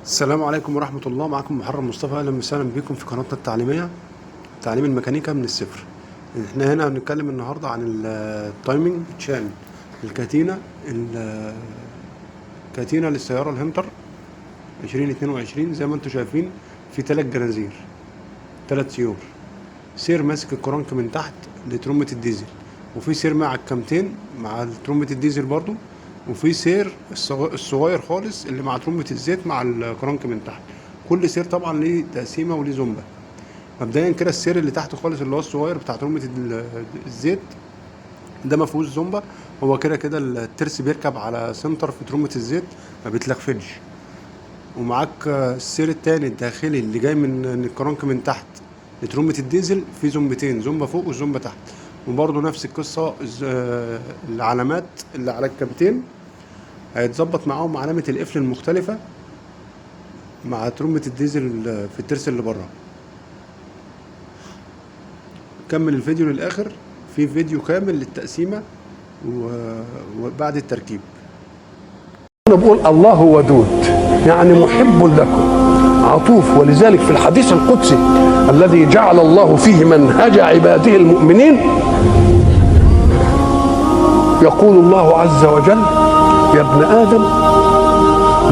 السلام عليكم ورحمة الله. معكم محرم مصطفى، أهلا وسهلا بكم في قناتنا التعليمية تعليم الميكانيكا من الصفر. احنا هنا هنتكلم النهاردة عن التايمنج تشان، الكاتينة للسيارة الهنتر 2022. زي ما انتم شايفين في 3 جنازير، 3 سيور، سير ماسك الكرنك من تحت لترمبة الديزل، وفي سير مع الكامتين مع ترمبة الديزل برضو، وفي سير الصغير خالص اللي مع ترمبة الزيت مع الكرنك من تحت. كل سير طبعا ليه تقسيمه وليه زومبا. مبدئيا كده السير اللي تحت خالص اللي هو الصغير بتاع ترمبة الزيت ده ما فيهوش زومبا، هو كده كده الترس بيركب على سنتر في ترمبة الزيت ما بيتلخفنش. ومعاك السير التاني الداخلي اللي جاي من الكرنك من تحت لترمبة الديزل، في زومبتين، زومبا فوق وزومبا تحت. وبرضه نفس القصة، العلامات اللي على الكابتين هيتظبط معاهم علامة القفل المختلفة مع ترمبة الديزل في الترس اللي بره. كمل الفيديو للآخر، في فيديو كامل للتقسيمة وبعد التركيب. بقول الله ودود، يعني محب لكم عطوف. ولذلك في الحديث القدسي الذي جعل الله فيه منهج عباده المؤمنين يقول الله عز وجل: يا ابن آدم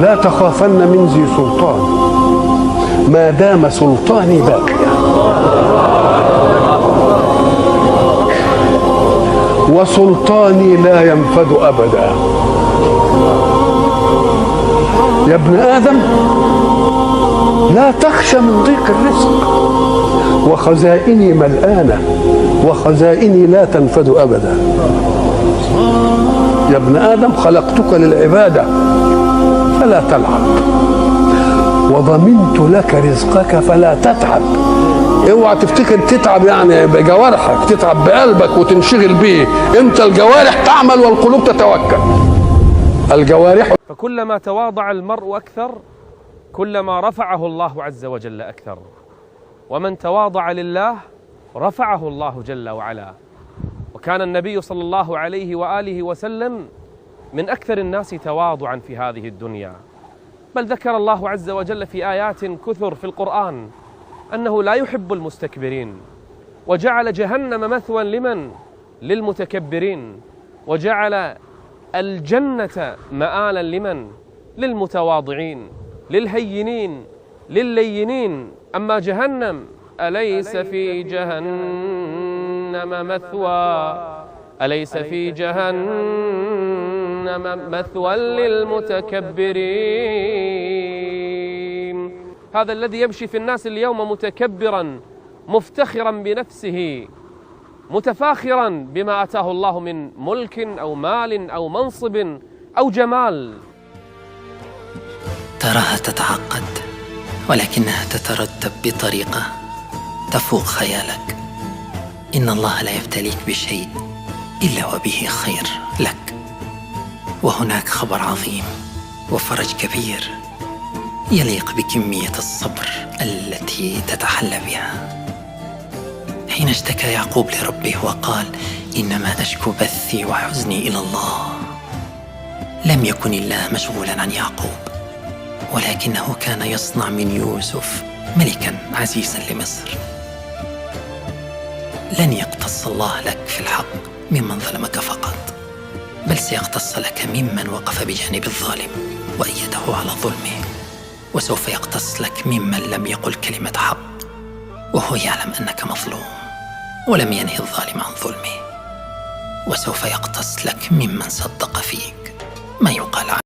لا تخافن من ذي سلطان ما دام سلطاني باقيا، وسلطاني لا ينفد أبدا. يا ابن آدم لا تخشى من ضيق الرزق، وخزائني ملآنة وخزائني لا تنفد أبدا. يا ابن آدم خلقتك للعبادة فلا تلعب، وضمنت لك رزقك فلا تتعب. اوعى تفتكر تتعب يعني بجوارحك، تتعب بقلبك وتنشغل بيه. انت الجوارح تعمل والقلوب تتوكل. الجوارح. فكلما تواضع المرء أكثر كلما رفعه الله عز وجل أكثر، ومن تواضع لله رفعه الله جل وعلا. وكان النبي صلى الله عليه وآله وسلم من أكثر الناس تواضعا في هذه الدنيا، بل ذكر الله عز وجل في آيات كثر في القرآن أنه لا يحب المستكبرين، وجعل جهنم مثوى لمن؟ للمتكبرين، وجعل الجنة مآلا لمن؟ للمتواضعين، للهينين، لللينين. أما جهنم أليس في جهنم مثوى، أليس في جهنم مثوى للمتكبرين. هذا الذي يمشي في الناس اليوم متكبرا مفتخرا بنفسه، متفاخرا بما أتاه الله من ملك أو مال أو منصب أو جمال. تراها تتعقد ولكنها تترتب بطريقة تفوق خيالك. إن الله لا يبتليك بشيء إلا وبه خير لك، وهناك خبر عظيم وفرج كبير يليق بكمية الصبر التي تتحلى بها. حين اشتكى يعقوب لربه وقال: إنما أشكو بثي وحزني إلى الله، لم يكن الله مشغولا عن يعقوب، ولكنه كان يصنع من يوسف ملكا عزيزا لمصر. لن يقتص الله لك في الحق ممن ظلمك فقط، بل سيقتص لك ممن وقف بجانب الظالم وأيده على ظلمه، وسوف يقتص لك ممن لم يقل كلمة حق وهو يعلم أنك مظلوم ولم ينهي الظالم عن ظلمه، وسوف يقتص لك ممن صدق فيك ما يقال عنه.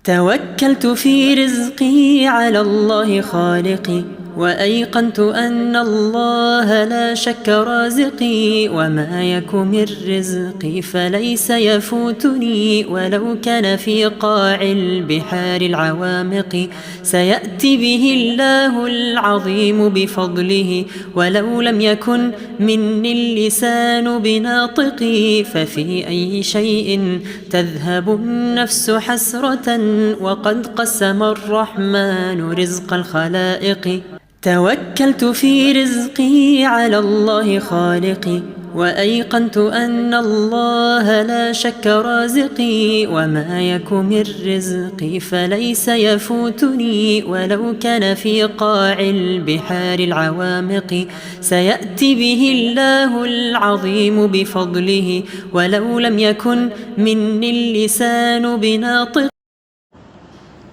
توكلت في رزقي على الله خالقي، وأيقنت أن الله لا شك رازقي، وما يك من رزقي فليس يفوتني، ولو كان في قاع البحار العوامق سيأتي به الله العظيم بفضله، ولو لم يكن مني اللسان بناطقي، ففي أي شيء تذهب النفس حسرة، وقد قسم الرحمن رزق الخلائق. توكلت في رزقي على الله خالقي، وأيقنت أن الله لا شك رازقي، وما يك من رزقي فليس يفوتني، ولو كان في قاع البحار العوامق سيأتي به الله العظيم بفضله، ولو لم يكن مني اللسان بناطق.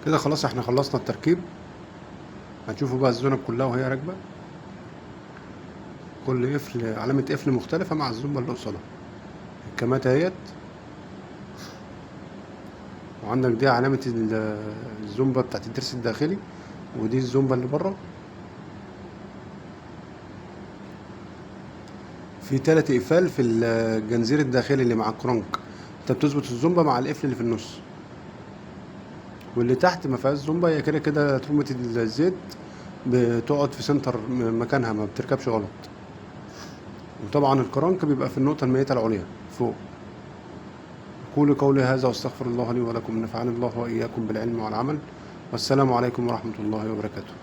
كده خلاص احنا خلصنا التركيب. هتشوفوا بقى الزونة كلها وهي راكبة، كل قفل علامة قفل مختلفة مع الزومبا اللي قصادها. الكامات اهيت، وعندك دي علامة الزومبا بتاعت الترس الداخلي، ودي الزومبا اللي بره. في 3 اقفال في الجنزير الداخلي اللي مع الكرنك، انت بتظبط الزومبا مع القفل اللي في النص. واللي تحت ما فيهاش زومبا، هي كده كده ترمة الزيت بتقعد في سنتر مكانها، ما بتركبش غلط. وطبعا الكرنك بيبقى في النقطة الميتة العليا فوق. أقول قولي هذا واستغفر الله لي ولكم، نفعني الله وإياكم بالعلم والعمل، والسلام عليكم ورحمة الله وبركاته.